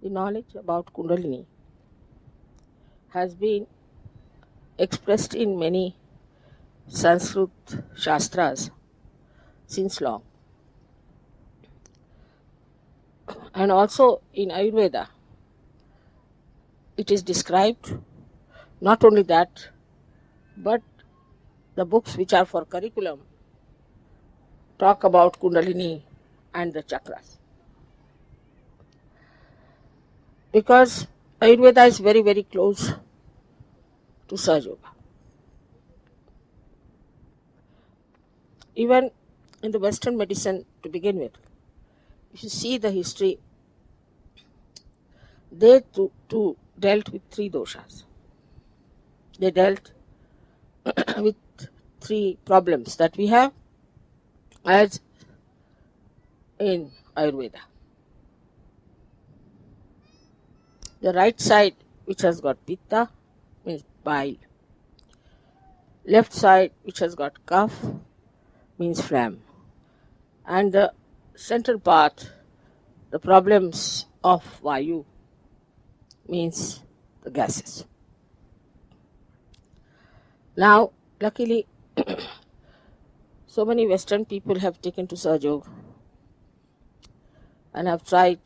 The knowledge about Kundalini has been expressed in many Sanskrit Shastras since long, and also in Ayurveda it is described. Not only that, but the books which are for curriculum talk about Kundalini and the chakras, because Ayurveda is very, very close to Sahaja Yoga. Even in the Western medicine to begin with, if you see the history, they too dealt with three doshas. They dealt with three problems that we have as in Ayurveda. The right side, which has got pitta, means bile. Left side, which has got kapha, means phlegm. And the center part, the problems of vayu, means the gases. Now, luckily, so many Western people have taken to Sahaja Yoga and have tried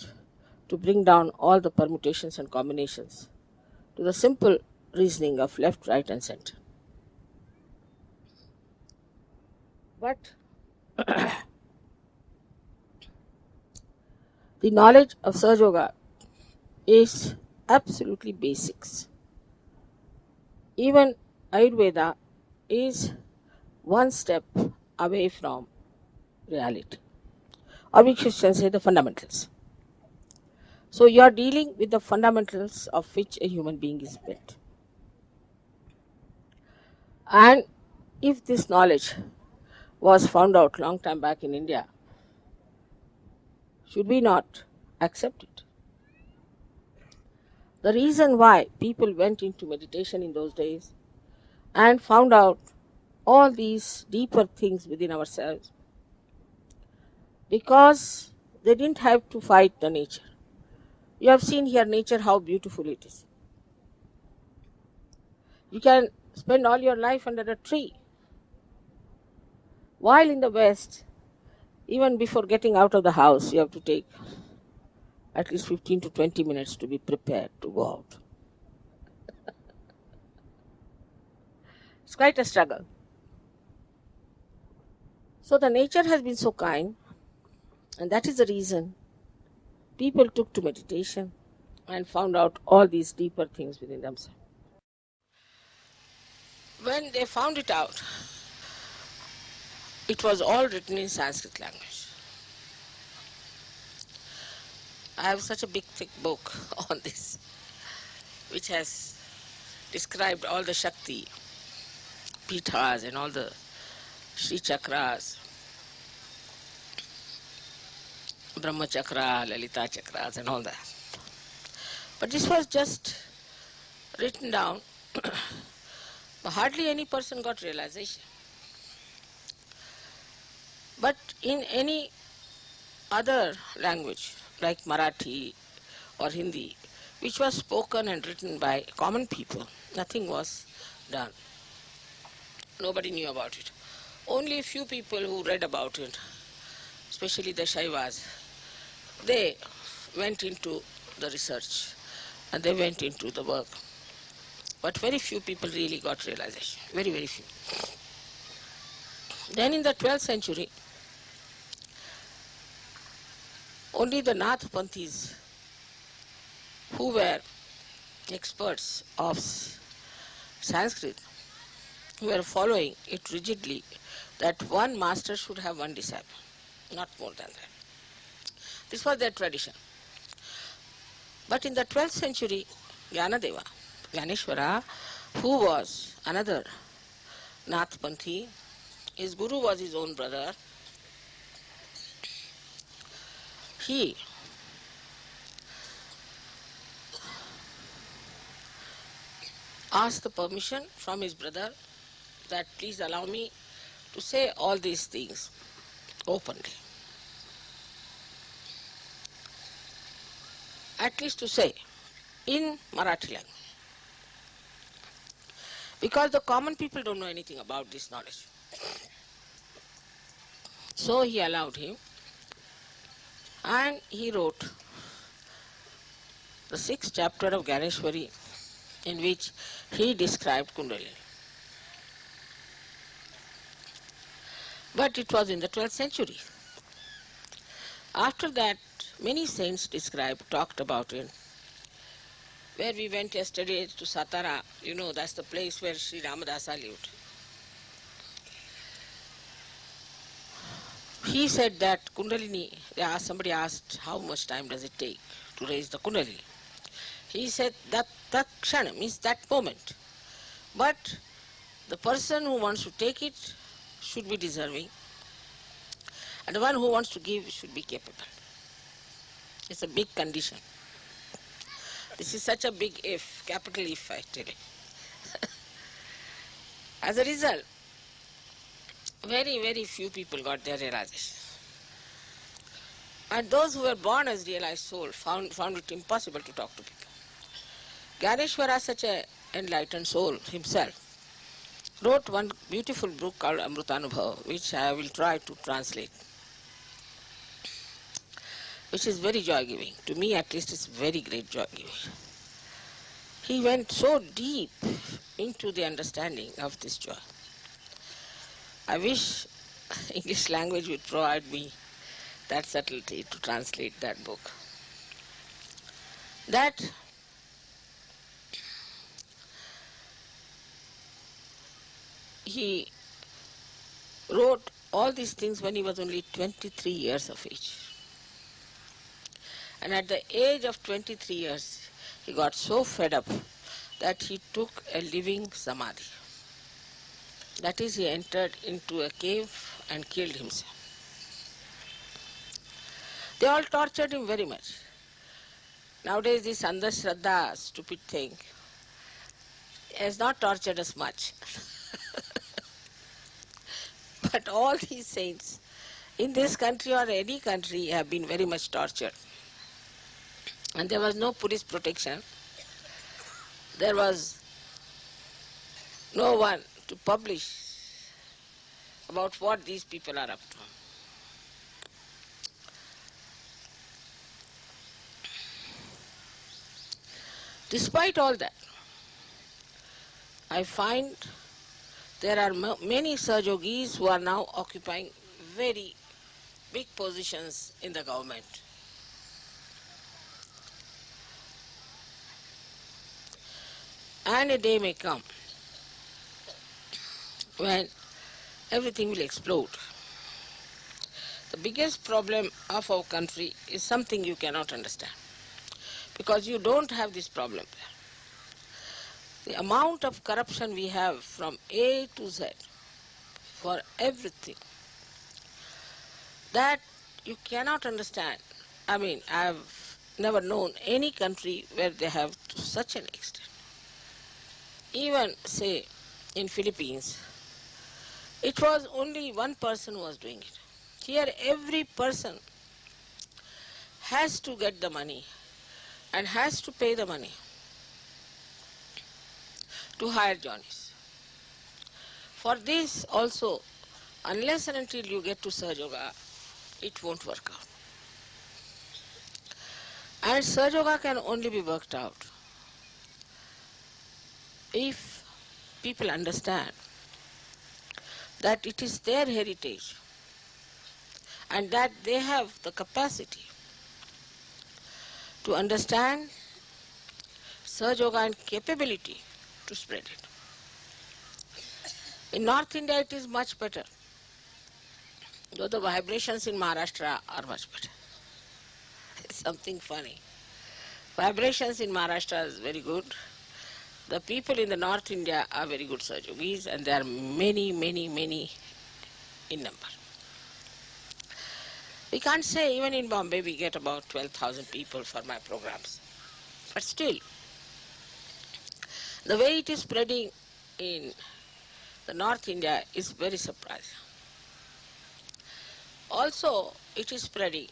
to bring down all the permutations and combinations to the simple reasoning of left, right, and center. But the knowledge of Sahaja Yoga is absolutely basics. Even Ayurveda is one step away from reality, or we should say the fundamentals. So you are dealing with the fundamentals of which a human being is built. And if this knowledge was found out long time back in India, should we not accept it? The reason why people went into meditation in those days and found out all these deeper things within ourselves, because they didn't have to fight the nature. You have seen here nature, how beautiful it is. You can spend all your life under a tree. While in the West, even before getting out of the house, you have to take at least 15 to 20 minutes to be prepared to go out. It's quite a struggle. So the nature has been so kind, and that is the reason people took to meditation and found out all these deeper things within themselves. When they found it out, it was all written in Sanskrit language. I have such a big thick book on this, which has described all the Shakti Pithas and all the Shrichakras, Brahmachakra, Lalita chakras and all that. But this was just written down, but hardly any person got realization. But in any other language, like Marathi or Hindi, which was spoken and written by common people, nothing was done. Nobody knew about it. Only a few people who read about it, especially the Shaivas, they went into the research and they went into the work. But very few people really got realization. Very, very few. Then in the 12th century, only the Nath Panthis, who were experts of Sanskrit, who were following it rigidly, that one master should have one disciple, not more than that. This was their tradition. But in the 12th century, Jnanadeva, Jnaneshwara, who was another Nath Panthi, his guru was his own brother, he asked the permission from his brother that please allow me to say all these things openly. at least to say, in Marathi language. Because the common people don't know anything about this knowledge. So he allowed him, and he wrote the 6th chapter of Ganeshwari, in which he described Kundalini. But it was in the 12th century. After that, many saints talked about it. Where we went yesterday to Satara, that's the place where Sri Ramadasa lived. He said that Kundalini, somebody asked how much time does it take to raise the Kundalini. He said that kshana means that moment. But the person who wants to take it should be deserving, and the one who wants to give should be capable. It's a big condition. This is such a big if, capital if, I tell you. As a result, very, very few people got their realization. And those who were born as realized soul found it impossible to talk to people. Ganeshwara, such an enlightened soul himself, wrote one beautiful book called Amrutanubhava, which I will try to translate, which is very joy-giving. To me, at least, it's very great joy-giving. He went so deep into the understanding of this joy. I wish English language would provide me that subtlety to translate that book. That he wrote all these things when he was only 23 years of age. And at the age of 23 years, he got so fed up that he took a living samadhi. That is, he entered into a cave and killed himself. They all tortured him very much. Nowadays, this Andhashraddha, stupid thing, has not tortured us much. But all these saints in this country or any country have been very much tortured. And there was no police protection. There was no one to publish about what these people are up to. Despite all that, I find there are many Sahajogis who are now occupying very big positions in the government. And a day may come when everything will explode. The biggest problem of our country is something you cannot understand, because you don't have this problem there. The amount of corruption we have from A to Z for everything, that you cannot understand. I mean, I've never known any country where they have to such an extent. Even, say, in Philippines, it was only one person who was doing it. Here, every person has to get the money and has to pay the money to hire Johnnies. For this also, unless and until you get to Sahaja Yoga, it won't work out. And Sahaja Yoga can only be worked out if people understand that it is their heritage and that they have the capacity to understand Sahaja Yoga and capability to spread it. In North India it is much better, though the vibrations in Maharashtra are much better. It's something funny. Vibrations in Maharashtra is very good. The people in the North India are very good Sahaja Yogis, and there are many, many, many in number. We can't say, even in Bombay we get about 12,000 people for my programs. But still, the way it is spreading in the North India is very surprising. Also, it is spreading.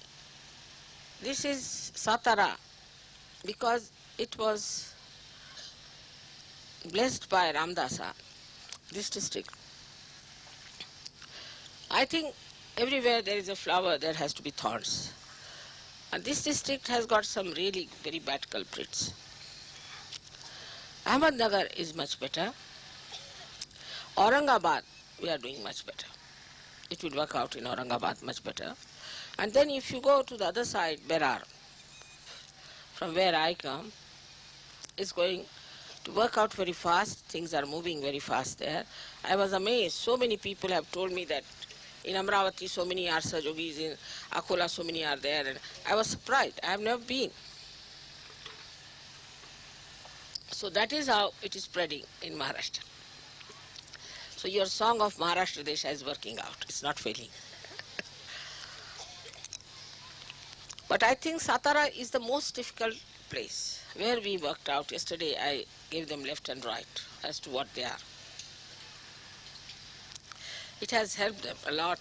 This is Satara, because it was blessed by Ramdasa, this district. I think everywhere there is a flower, there has to be thorns. And this district has got some really very bad culprits. Ahmednagar is much better. Aurangabad, we are doing much better. It will work out in Aurangabad much better. And then if you go to the other side, Berar, from where I come, it's going to work out very fast. Things are moving very fast there. I was amazed. So many people have told me that in Amravati so many are Sajogis, in Akola so many are there. And I was surprised. I have never been. So that is how it is spreading in Maharashtra. So your song of Maharashtra Desha is working out. It's not failing. But I think Satara is the most difficult place where we worked out. Yesterday I gave them left and right as to what they are. It has helped them a lot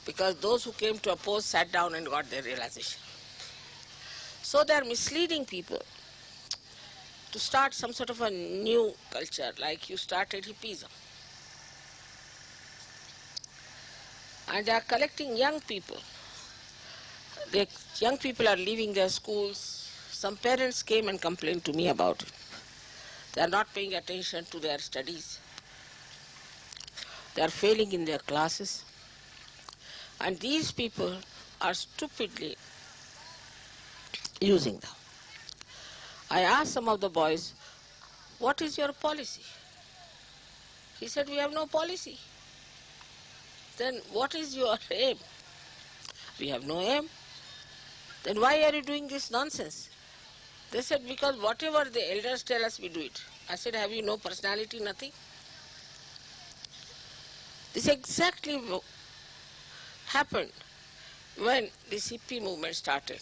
because those who came to oppose sat down and got their realization. So they are misleading people to start some sort of a new culture, like you started hippism. And they are collecting young people. The young people are leaving their schools. Some parents came and complained to me about it. They are not paying attention to their studies. They are failing in their classes. And these people are stupidly using them. I asked some of the boys, what is your policy? He said, we have no policy. Then what is your aim? We have no aim. Then why are you doing this nonsense? They said, because whatever the elders tell us, we do it. I said, have you no personality, nothing? This exactly happened when this hippie movement started.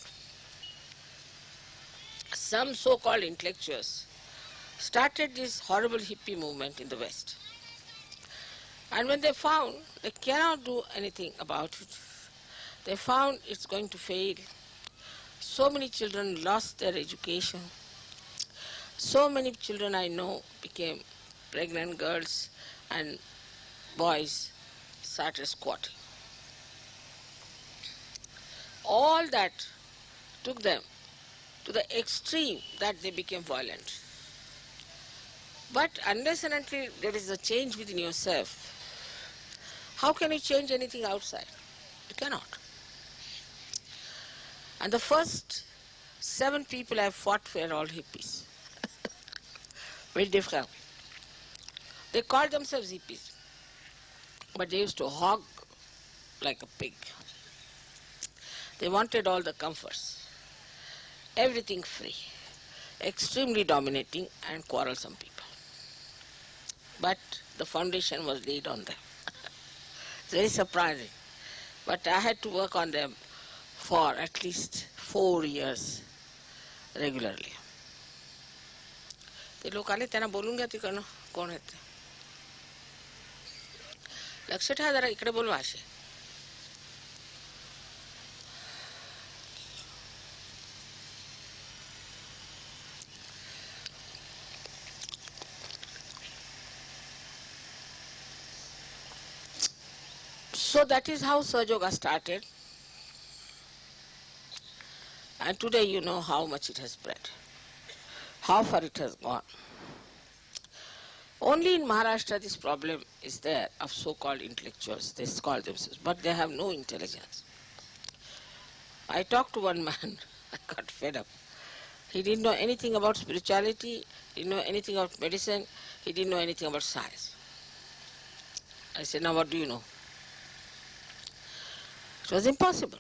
Some so-called intellectuals started this horrible hippie movement in the West. And when they found they cannot do anything about it, they found it's going to fail. So many children lost their education. So many children I know became pregnant girls and boys started squatting. All that took them to the extreme that they became violent. But unless and until there is a change within yourself, how can you change anything outside? You cannot. And the first 7 people I fought were all hippies. Very different. They called themselves hippies, but they used to hog like a pig. They wanted all the comforts, everything free, extremely dominating and quarrelsome people. But the foundation was laid on them. It's very surprising. But I had to work on them for at least 4 years regularly. ते लोक आले त्यांना बोलून घ्या तिकडनं कोण आहेत ते. लक्ष ठेवा जरा इकडे बोलवा असे. So that is how Sahaja Yoga started. And today you know how much it has spread, how far it has gone. Only in Maharashtra this problem is there of so-called intellectuals. They call themselves, but they have no intelligence. I talked to one man, I got fed up. He didn't know anything about spirituality, didn't know anything about medicine, he didn't know anything about science. I said, now what do you know? It was impossible.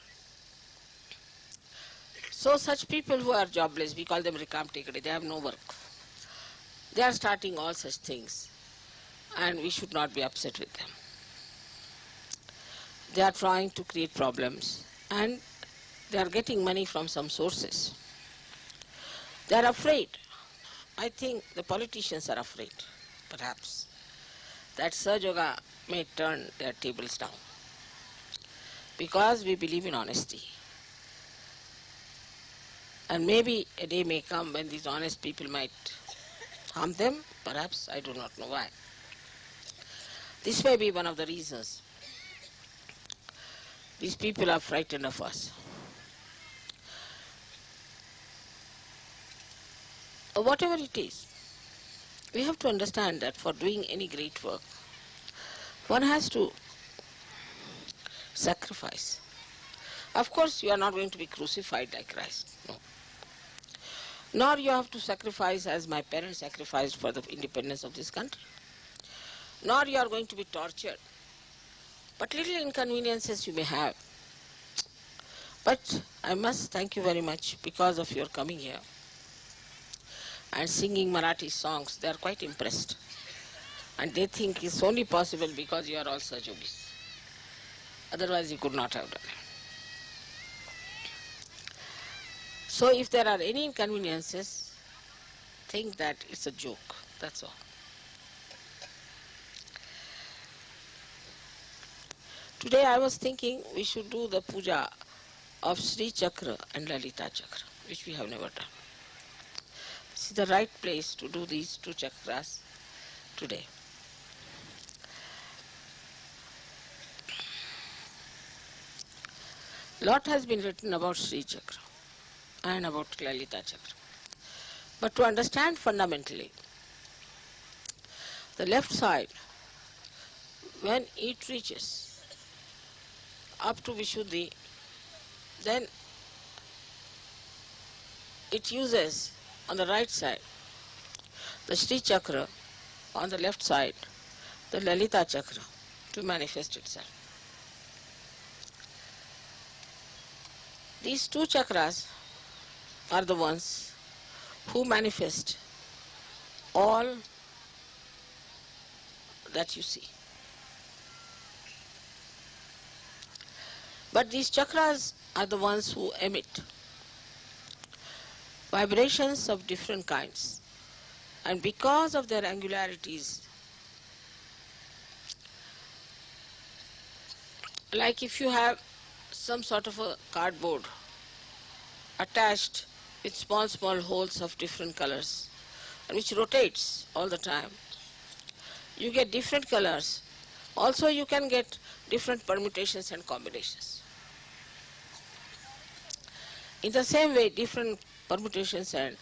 So such people who are jobless, we call them Rikam Tekade, they have no work. They are starting all such things and we should not be upset with them. They are trying to create problems and they are getting money from some sources. They are afraid. I think the politicians are afraid, perhaps, that Sahaja Yoga may turn their tables down. Because we believe in honesty. And maybe a day may come when these honest people might harm them, perhaps, I do not know why. This may be one of the reasons these people are frightened of us. Whatever it is, we have to understand that for doing any great work, one has to sacrifice. Of course, you are not going to be crucified like Christ, no. Nor you have to sacrifice as my parents sacrificed for the independence of this country. Nor you are going to be tortured. But little inconveniences you may have. But I must thank you very much because of your coming here and singing Marathi songs. They are quite impressed. And they think it's only possible because you are all such yogis. Otherwise you could not have done it. So if there are any inconveniences, think that it's a joke. That's all. Today I was thinking we should do the puja of Shrichakra and Lalita Chakra, which we have never done. This is the right place to do these two chakras today. Lot has been written about Shrichakra and about Lalita Chakra. But to understand fundamentally, the left side, when it reaches up to Vishuddhi, then it uses on the right side the Shrichakra, on the left side the Lalita Chakra to manifest itself. These two chakras are the ones who manifest all that you see. But these chakras are the ones who emit vibrations of different kinds, and because of their angularities, like if you have some sort of a cardboard attached with small holes of different colors and which rotates all the time, you get different colors. Also you can get different permutations and combinations. In the same way, different permutations and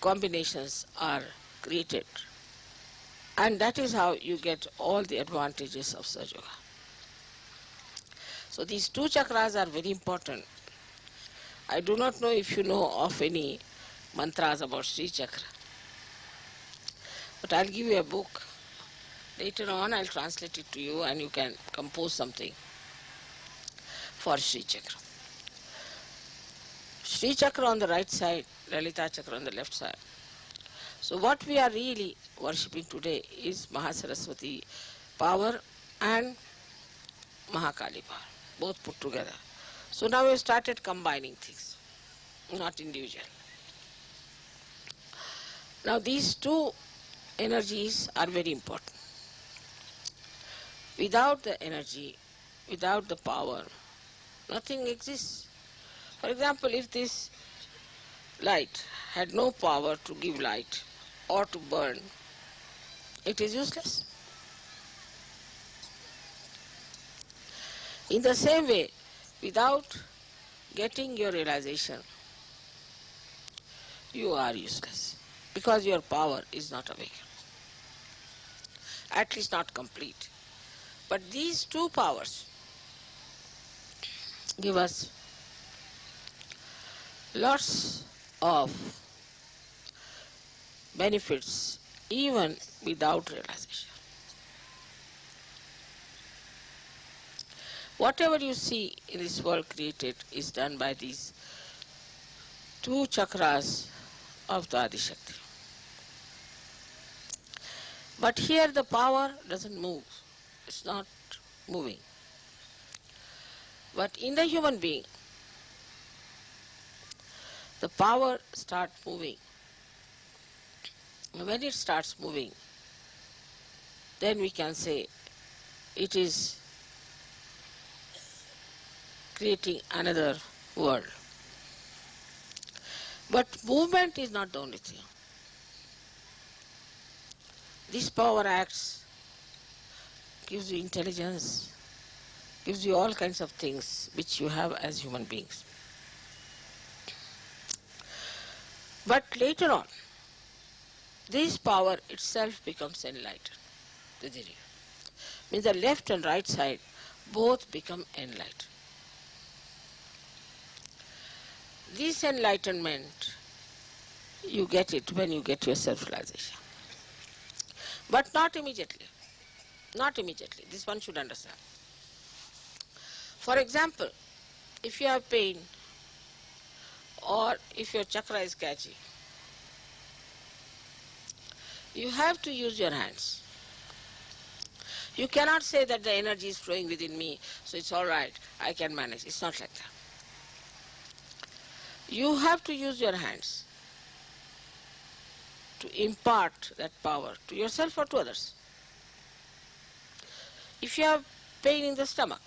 combinations are created, and that is how you get all the advantages of Sahaja Yoga. So these two chakras are very important. I do not know if you know of any mantras about Shrichakra, but I'll give you a book. Later on I'll translate it to you and you can compose something for Shrichakra. Shrichakra on the right side, Lalita Chakra on the left side. So what we are really worshipping today is Mahasaraswati power and Mahakali power, both put together. So now we have started combining things, not individual. Now these two energies are very important. Without the energy, without the power, nothing exists. For example, if this light had no power to give light or to burn, it is useless. In the same way, without getting your realization, you are useless because your power is not awakened, at least not complete. But these two powers give us lots of benefits even without realization. Whatever you see in this world created is done by these two chakras of the Adi Shakti. But here the power doesn't move. It's not moving. But in the human being, the power starts moving. When it starts moving, then we can say it is creating another world. But movement is not the only thing. This power acts, gives you intelligence, gives you all kinds of things which you have as human beings. But later on, this power itself becomes enlightened. Means the left and right side both become enlightened. This enlightenment, you get it when you get your self-realization. But not immediately. Not immediately. This one should understand. For example, if you have pain or if your chakra is catchy, you have to use your hands. You cannot say that the energy is flowing within me, so it's all right, I can manage. It's not like that. You have to use your hands to impart that power to yourself or to others. If you have pain in the stomach,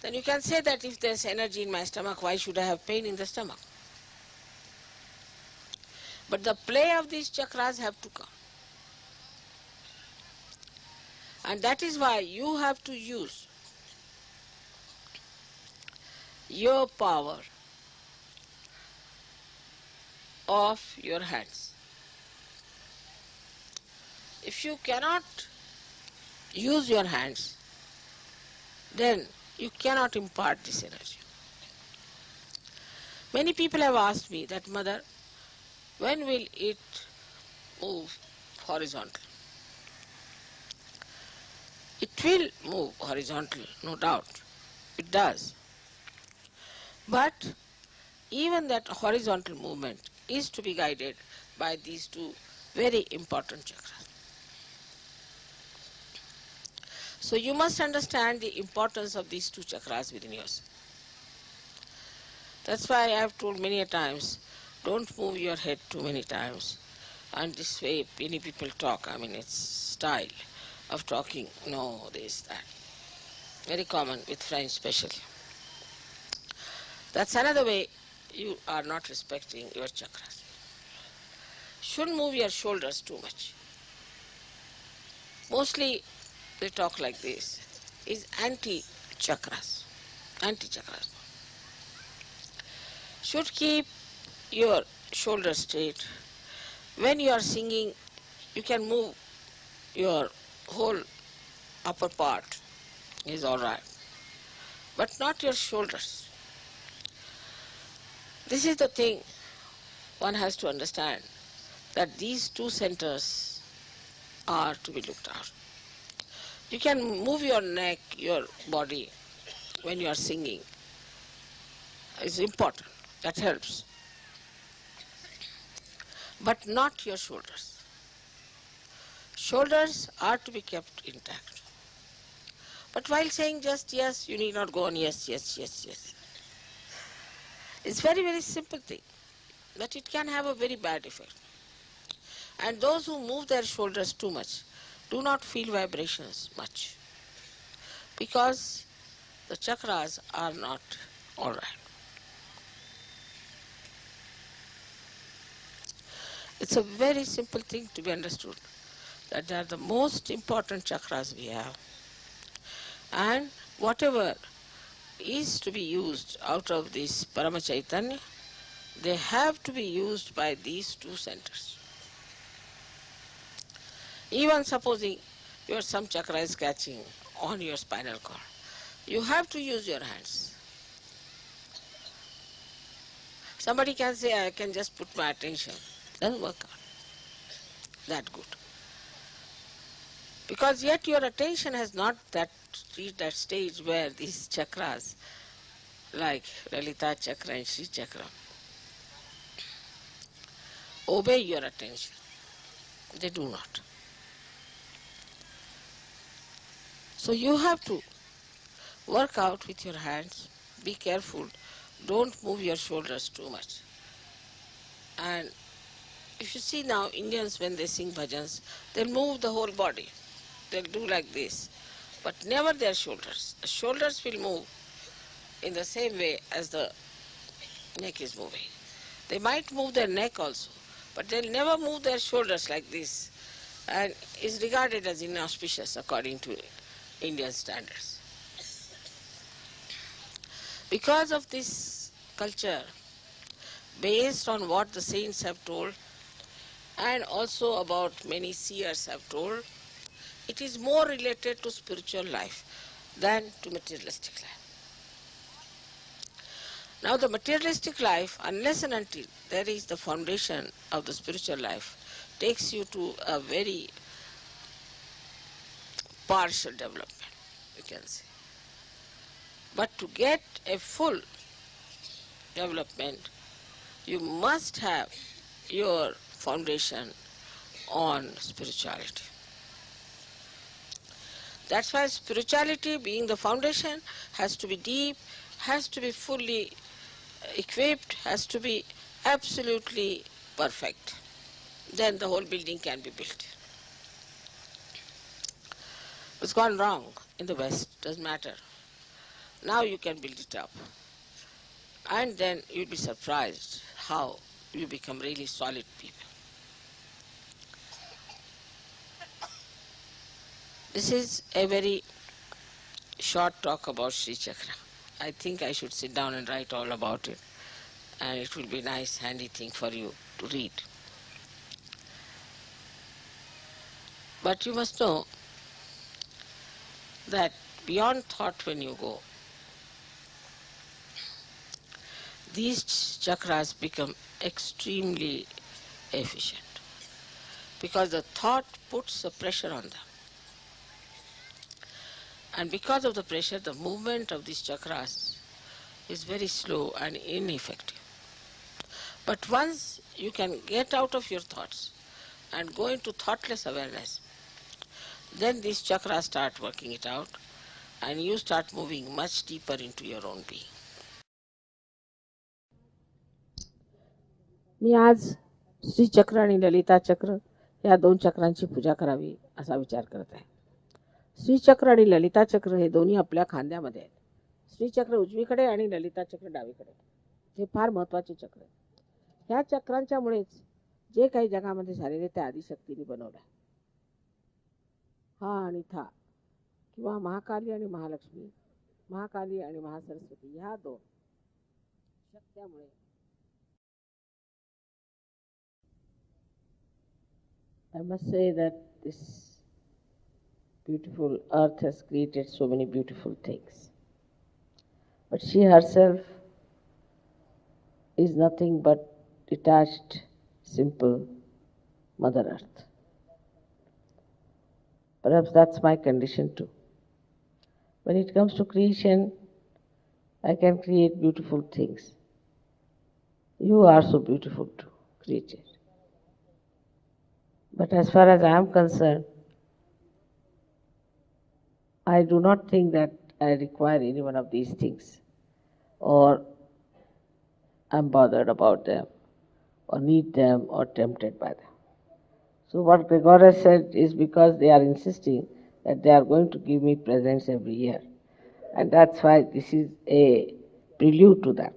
then you can say that if there's energy in my stomach, why should I have pain in the stomach? But the play of these chakras have to come. And that is why you have to use your power of your hands. If you cannot use your hands, then you cannot impart this energy. Many people have asked me that, Mother, when will it move horizontal? It will move horizontal, no doubt. It does. But even that horizontal movement is to be guided by these two very important chakras. So you must understand the importance of these two chakras within yourself. That's why I have told many a times, don't move your head too many times. And this way many people talk, it's style of talking, no, this, that. Very common with French especially. That's another way you are not respecting your chakras. Shouldn't move your shoulders too much. Mostly they talk like this, is anti-chakras. Anti-chakras. Should keep your shoulders straight. When you are singing, you can move your whole upper part, is all right, but not your shoulders. This is the thing one has to understand, that these two centers are to be looked at. You can move your neck, your body when you are singing. It's important, that helps. But not your shoulders. Shoulders are to be kept intact. But while saying just yes, you need not go on yes, yes, yes, yes. It's very, very simple thing, but it can have a very bad effect. And those who move their shoulders too much do not feel vibrations much, because the chakras are not all right. It's a very simple thing to be understood, that they are the most important chakras we have. And whatever is to be used out of this Parama Chaitanya, they have to be used by these two centers. Even supposing your some chakra is catching on your spinal cord, you have to use your hands. Somebody can say, I can just put my attention. Doesn't work out that good. Because yet your attention has not reached that stage where these chakras, like Lalita Chakra and Shrichakra, obey your attention. They do not. So you have to work out with your hands, be careful, don't move your shoulders too much. And if you see now, Indians when they sing bhajans, they'll move the whole body. They'll do like this, but never their shoulders. The shoulders will move in the same way as the neck is moving. They might move their neck also, but they'll never move their shoulders like this, and is regarded as inauspicious according to Indian standards. Because of this culture, based on what the saints have told, and also about many seers have told, it is more related to spiritual life than to materialistic life. Now the materialistic life, unless and until there is the foundation of the spiritual life, takes you to a very partial development, you can say. But to get a full development, you must have your foundation on spirituality. That's why spirituality, being the foundation, has to be deep, has to be fully equipped, has to be absolutely perfect. Then the whole building can be built. It's gone wrong in the West, doesn't matter. Now you can build it up. And then you'll be surprised how you become really solid people. This is a very short talk about Shrichakra. I think I should sit down and write all about it, and it will be a nice handy thing for you to read. But you must know that beyond thought when you go, these chakras become extremely efficient because the thought puts a pressure on them. And because of the pressure, the movement of these chakras is very slow and ineffective. But once you can get out of your thoughts and go into thoughtless awareness, then these chakras start working it out and you start moving much deeper into your own being. मी आज श्री चक्र आणि ललिता चक्र या दोन चक्रांची पूजा करावी असा विचार करत आहे. श्रीचक्र आणि ललिता चक्र हे दोन्ही आपल्या खांद्यामध्ये आहेत. श्रीचक्र उजवीकडे आणि ललिता चक्र डावीकडे. हे फार महत्त्वाचे चक्र आहेत. ह्या चक्रांच्यामुळेच जे काही जगामध्ये झालेले ते आदिशक्तीने बनवलं आहे. हा आणि था किंवा महाकाली आणि महालक्ष्मी, महाकाली आणि महासरस्वती ह्या दोन शक्त्यामुळे I must say that this beautiful earth has created so many beautiful things. But she herself is nothing but detached, simple Mother Earth. Perhaps that's my condition too. When it comes to creation, I can create beautiful things. You are so beautiful too, created. But as far as I am concerned, I do not think that I require any one of these things, or I'm bothered about them, or need them, or tempted by them. So what Gregor has said is because they are insisting that they are going to give me presents every year. And that's why this is a prelude to that.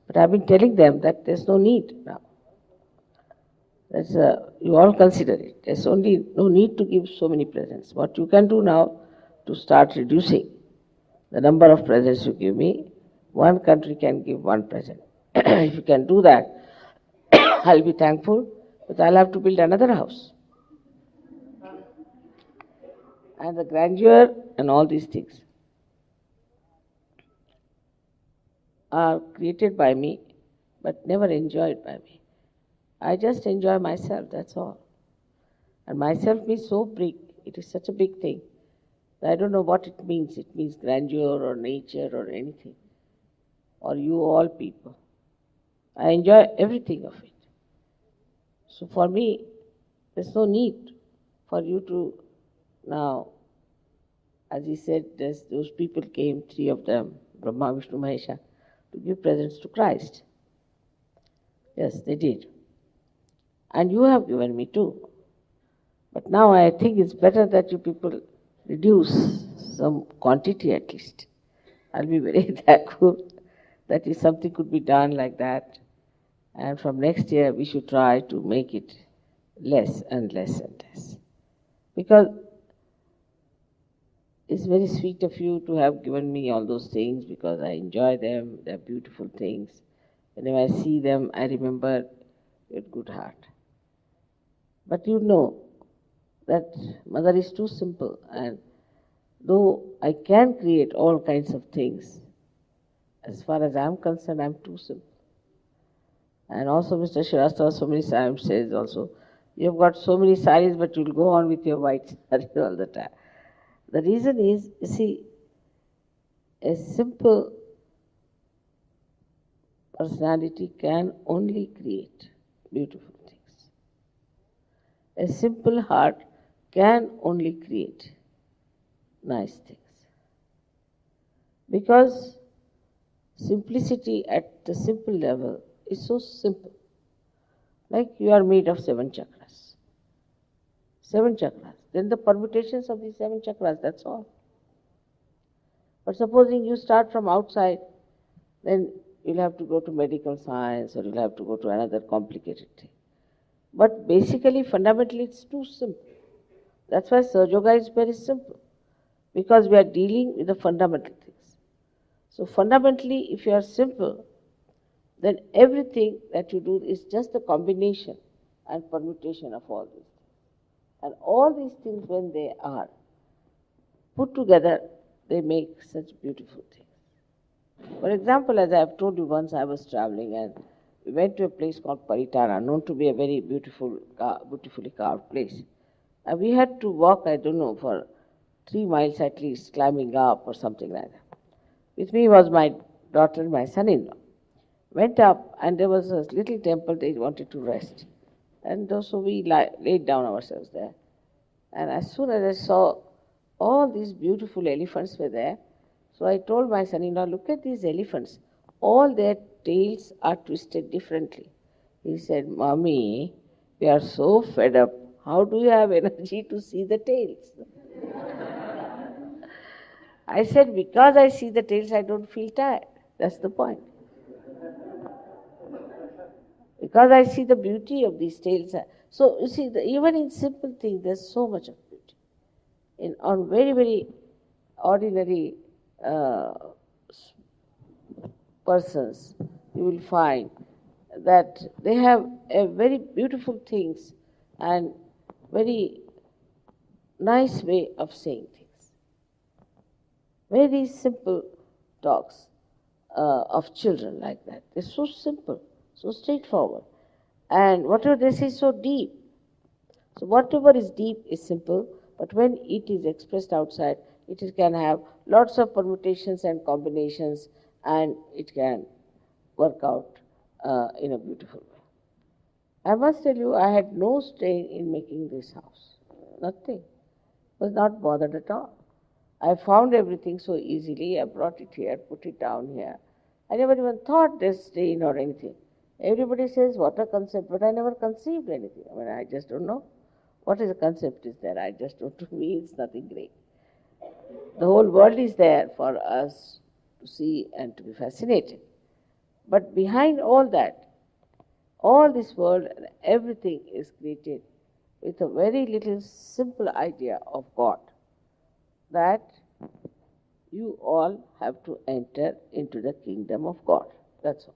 But I've been telling them that there's no need now. You all consider it. There's only no need to give so many presents. What you can do now to start reducing the number of presents you give me, one country can give one present. If you can do that, I'll be thankful, but I'll have to build another house. And the grandeur and all these things are created by me, but never enjoyed by me. I just enjoy myself, that's all. And myself means so big, it is such a big thing. I don't know what it means. It means grandeur or nature or anything. Or you all people. I enjoy everything of it. So for me, there's no need for you to now, as he said, those people came, 3 of them, Brahma, Vishnu, Mahesha, to give presents to Christ. Yes, they did. And you have given me too. But now I think it's better that you people reduce some quantity at least. I'll be very thankful that is something could be done like that. And from next year, we should try to make it less and less and less. Because it's very sweet of you to have given me all those things because I enjoy them. They're beautiful things. Whenever I see them, I remember your good heart. But you know that Mother is too simple, and though I can create all kinds of things, as far as I'm concerned, I'm too simple. And also Mr. Shrivastava so many times says also, you've got so many saris, but you'll go on with your white sari all the time. The reason is, you see, a simple personality can only create beautiful things. A simple heart can only create nice things. Because simplicity at the simple level is so simple. Like you are made of 7 chakras. 7 chakras. Then the permutations of these 7 chakras, that's all. But supposing you start from outside, then you'll have to go to medical science or you'll have to go to another complicated thing. But basically, fundamentally, it's too simple. That's why Sahaja Yoga is very simple. Because we are dealing with the fundamental things. So fundamentally, if you are simple, then everything that you do is just a combination and permutation of all these things. And all these things, when they are put together, they make such beautiful things. For example, as I have told you, once I was traveling and we went to a place called Paritana, known to be a very beautifully carved place. And we had to walk, I don't know, for 3 miles at least, climbing up or something like that. With me was my daughter and my son-in-law. Went up and there was a little temple they wanted to rest. And so we laid down ourselves there. And as soon as I saw all these beautiful elephants were there, so I told my son-in-law, look at these elephants. All their tails are twisted differently. He said, Mommy, we are so fed up. How do you have energy to see the tails? I said, because I see the tails, I don't feel tired. That's the point. Because I see the beauty of these tails. So, you see, even in simple things, there's so much of beauty. On very, very ordinary persons, you will find that they have a very beautiful things and very nice way of saying things. Very simple talks of children like that. They're so simple, so straightforward. And whatever they say is so deep. So whatever is deep is simple, but when it is expressed outside, can have lots of permutations and combinations, and it can work out in a beautiful way. I must tell you, I had no strain in making this house. Nothing. Was not bothered at all. I found everything so easily. I brought it here, put it down here. I never even thought there's strain or anything. Everybody says, what a concept, but I never conceived anything. I mean, I just don't know. What is a concept is there? I just don't, to me, it's nothing great. The whole world is there for us to see and to be fascinated. But behind all that, all this world and everything is created with a very little simple idea of God, that you all have to enter into the kingdom of God. That's all.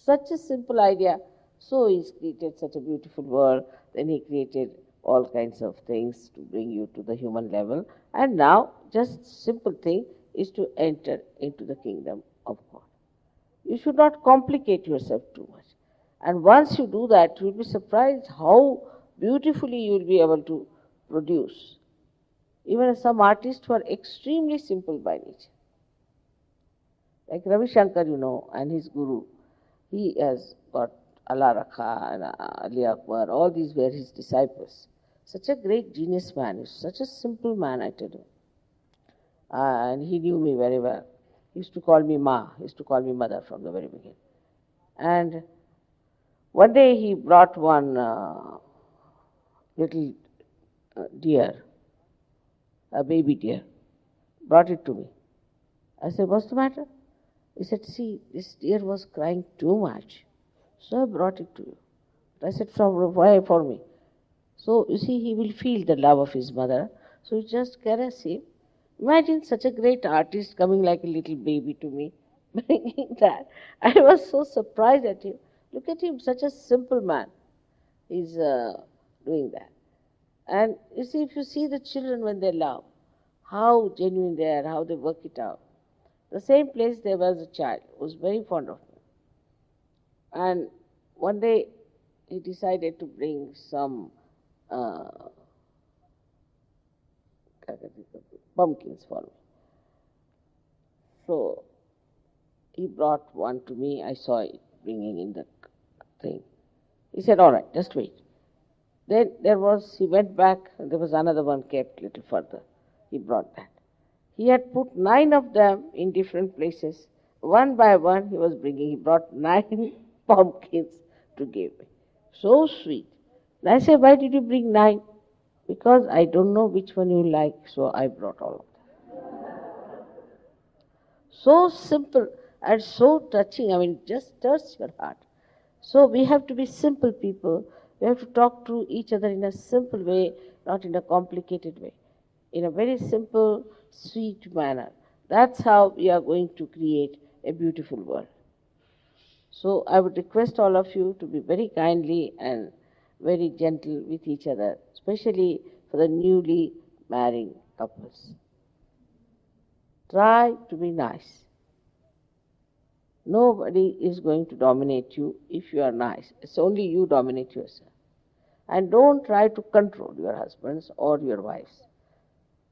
Such a simple idea. So He's created such a beautiful world, then He created all kinds of things to bring you to the human level. And now, just simple thing is to enter into the kingdom of God. You should not complicate yourself too much. And once you do that, you will be surprised how beautifully you will be able to produce. Even some artists who are extremely simple by nature. Like Ravi Shankar, and his guru, he has got Allah Rakha and Ali Akbar, all these were his disciples. Such a great genius man, such a simple man, I tell you. And he knew me very well. He used to call me Ma, he used to call me mother from the very beginning. And one day he brought one little deer, a baby deer, brought it to me. I said, what's the matter? He said, see, this deer was crying too much, so I brought it to you. I said, why for me? So, you see, he will feel the love of his mother, so you just caress him. Imagine such a great artist coming like a little baby to me, bringing that. I was so surprised at him. Look at him, such a simple man. He's doing that. And you see, if you see the children when they love, how genuine they are, how they work it out. The same place there was a child who was very fond of me. And one day he decided to bring some uh, pumpkins for me. So he brought one to me. I saw it bringing in the thing. He said, all right, just wait. Then he went back, and there was another one kept a little further. He brought that. He had put 9 of them in different places. One by one he was bringing. He brought 9 pumpkins to give me. So sweet. And I said, why did you bring 9? Because I don't know which one you like, so I brought all of them. So simple and so touching. I mean, it just touches your heart. So we have to be simple people. We have to talk to each other in a simple way, not in a complicated way. In a very simple, sweet manner. That's how we are going to create a beautiful world. So I would request all of you to be very kindly and very gentle with each other, especially for the newly married couples. Try to be nice. Nobody is going to dominate you if you are nice. It's only you dominate yourself. And don't try to control your husbands or your wives.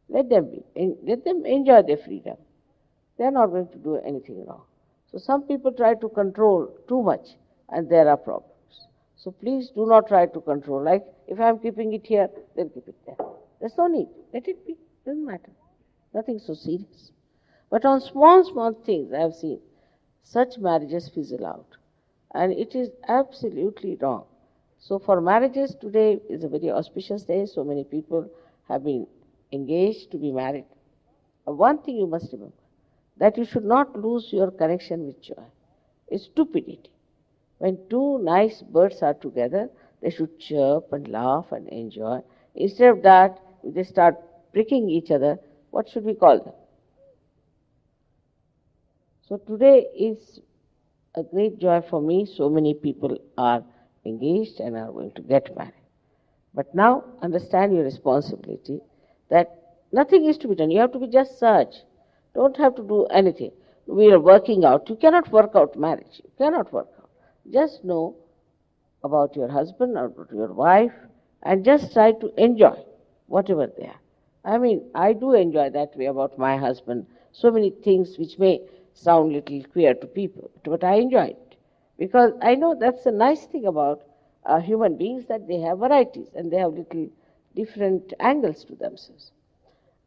Let them be. Let them enjoy their freedom. They are not going to do anything wrong. So some people try to control too much and there are problems. So please do not try to control. Like if I am keeping it here, then keep it there. There's no need. Let it be. Doesn't matter. Nothing so serious. But on small, small things I have seen such marriages fizzle out. And it is absolutely wrong. So for marriages, today is a very auspicious day. So many people have been engaged to be married. One thing you must remember, that you should not lose your connection with joy. It's stupidity. When 2 nice birds are together, they should chirp and laugh and enjoy. Instead of that, if they start pricking each other, what should we call them? So today is a great joy for me. So many people are engaged and are going to get married. But now understand your responsibility that nothing is to be done. You have to be just such. Don't have to do anything. We are working out. You cannot work out marriage. You cannot work out. Just know about your husband or about your wife and just try to enjoy whatever they are. I mean, I do enjoy that way about my husband. So many things which may sound little queer to people, but I enjoy it. Because I know that's the nice thing about human beings, that they have varieties and they have little different angles to themselves.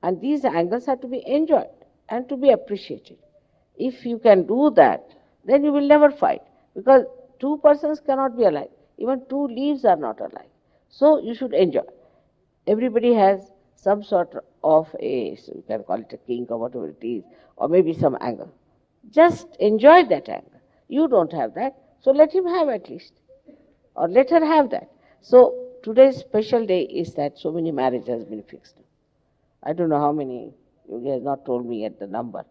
And these angles are to be enjoyed and to be appreciated. If you can do that, then you will never fight. Because 2 persons cannot be alike. Even 2 leaves are not alike. So you should enjoy. Everybody has some sort of so you can call it a kink or whatever it is, or maybe some angle. Just enjoy that angle. You don't have that, so let him have at least. Or let her have that. So today's special day is that so many marriages has been fixed. I don't know how many, Yogi has not told me yet the number,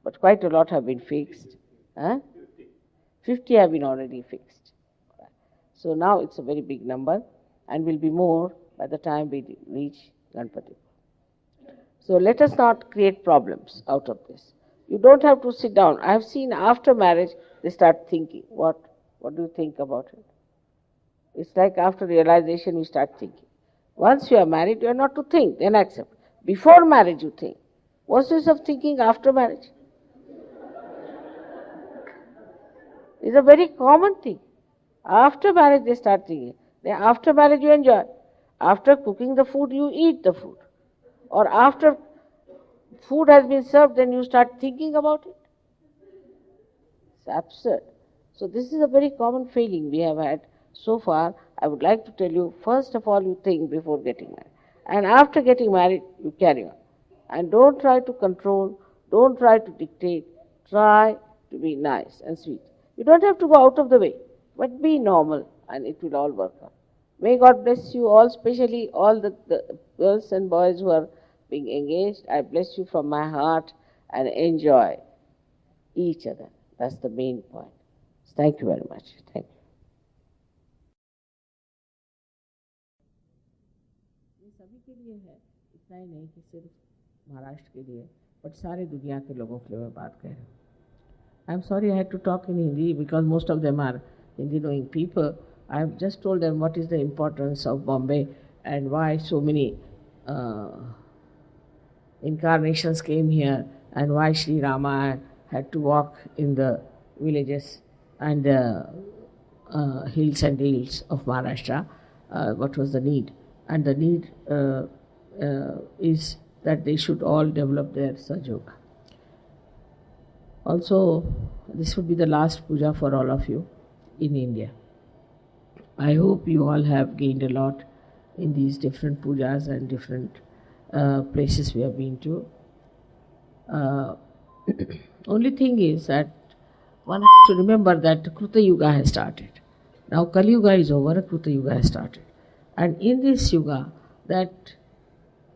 but quite a lot have been fixed. Huh? 50 have been already fixed. So now it's a very big number and will be more by the time we reach Ganpati. So let us not create problems out of this. You don't have to sit down. I have seen after marriage, they start thinking. What do you think about it? It's like after realization, you start thinking. Once you are married, you are not to think, then accept. Before marriage, you think. What's the use of thinking after marriage? It's a very common thing. After marriage, they start thinking. Then after marriage, you enjoy. After cooking the food, you eat the food. Or after food has been served, then you start thinking about it. It's absurd. So this is a very common failing we have had so far. I would like to tell you, first of all, you think before getting married. And after getting married, you carry on. And don't try to control, don't try to dictate. Try to be nice and sweet. You don't have to go out of the way, but be normal and it will all work out. May God bless you all, especially all the girls and boys who are being engaged. I bless you from my heart and enjoy each other. That's the main point. Thank you very much. Thank you. ये सभी के लिए है, इतना ही नहीं कि सिर्फ महाराष्ट्र के लिए, बट सारे दुनिया के लोगों के लिए मैं बात कह रही हूँ. I'm sorry I had to talk in Hindi because most of them are Hindi knowing people. I have just told them what is the importance of Bombay and why so many incarnations came here and why Sri Rama had to walk in the villages and hills and dales of Maharashtra. What was the need? And the need is that they should all develop their Sahaja Yoga. Also, this would be the last puja for all of you in India. I hope you all have gained a lot in these different pujas and different places we have been to. Only thing is that one has to remember that Kruta Yuga has started. Now Kali Yuga is over, Kruta Yuga has started. And in this Yuga, that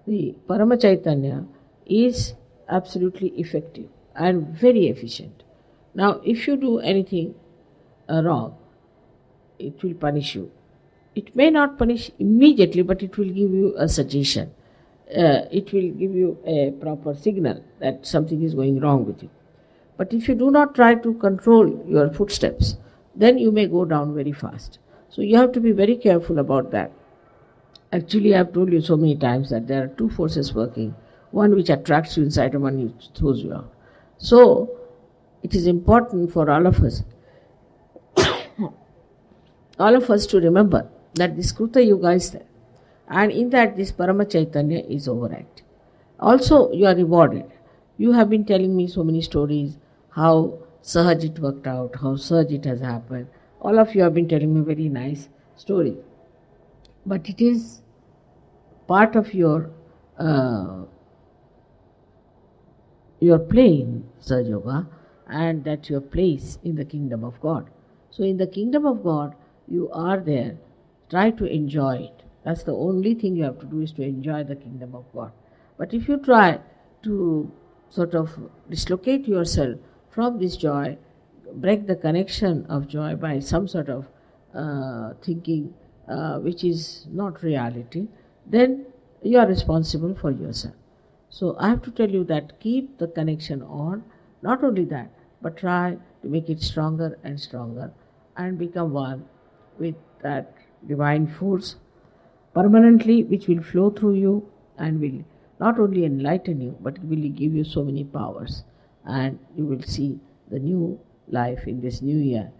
the Parama Chaitanya is absolutely effective and very efficient. Now, if you do anything wrong, it will punish you. It may not punish immediately, but it will give you a suggestion. It will give you a proper signal that something is going wrong with you. But if you do not try to control your footsteps, then you may go down very fast. So you have to be very careful about that. Actually, I have told you so many times that there are two forces working, one which attracts you inside and one which throws you out. So, it is important for all of us to remember that this Kruta Yuga is there. And in that, this Parama Chaitanya is overactive. Also, you are rewarded. You have been telling me so many stories, how Sahaj it worked out, how Sahaj it has happened. All of you have been telling me very nice stories. But it is part of your play in Sahaja Yoga, and that's your place in the kingdom of God. So in the kingdom of God, you are there. Try to enjoy it. That's the only thing you have to do, is to enjoy the kingdom of God. But if you try to sort of dislocate yourself from this joy, break the connection of joy by some sort of thinking which is not reality, then you are responsible for yourself. So I have to tell you that keep the connection on. Not only that, but try to make it stronger and stronger and become one with that divine force permanently, which will flow through you and will not only enlighten you, but will give you so many powers. And you will see the new life in this new year.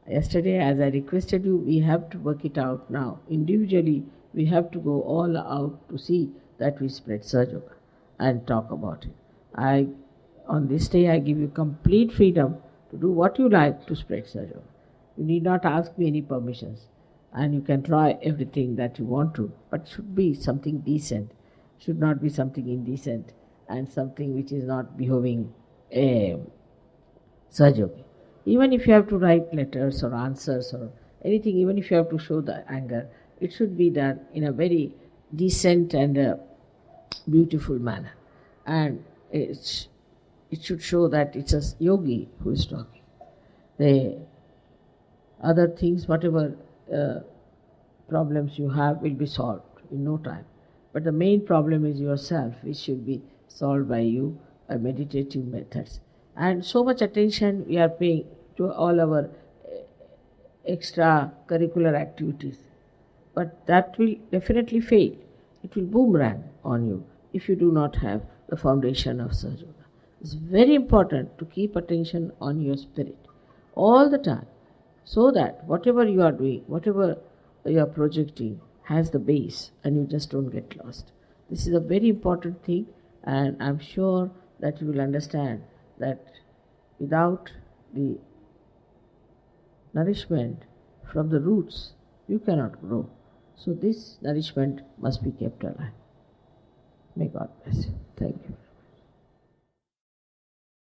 Yesterday, as I requested you, we have to work it out now. Individually, we have to go all out to see that we spread Sahaja Yoga and talk about it. On this day, I give you complete freedom to do what you like to spread Sahaja Yoga. You need not ask me any permissions, and you can try everything that you want to, but it should be something decent, should not be something indecent and something which is not behaving Sahaja Yoga. Even if you have to write letters or answers or anything, even if you have to show the anger, it should be done in a very decent and beautiful manner. And it should show that it's a yogi who is talking. The other things, whatever problems you have, will be solved in no time. But the main problem is yourself, which should be solved by you by meditative methods. And so much attention we are paying to all our extra curricular activities. But that will definitely fail. It will boomerang on you if you do not have the foundation of Sahaja Yoga. It's very important to keep attention on your spirit all the time, so that whatever you are doing, whatever you are projecting, has the base and you just don't get lost. This is a very important thing, and I'm sure that you will understand that without the nourishment from the roots, you cannot grow. So this nourishment must be kept alive. May God bless you. Thank you.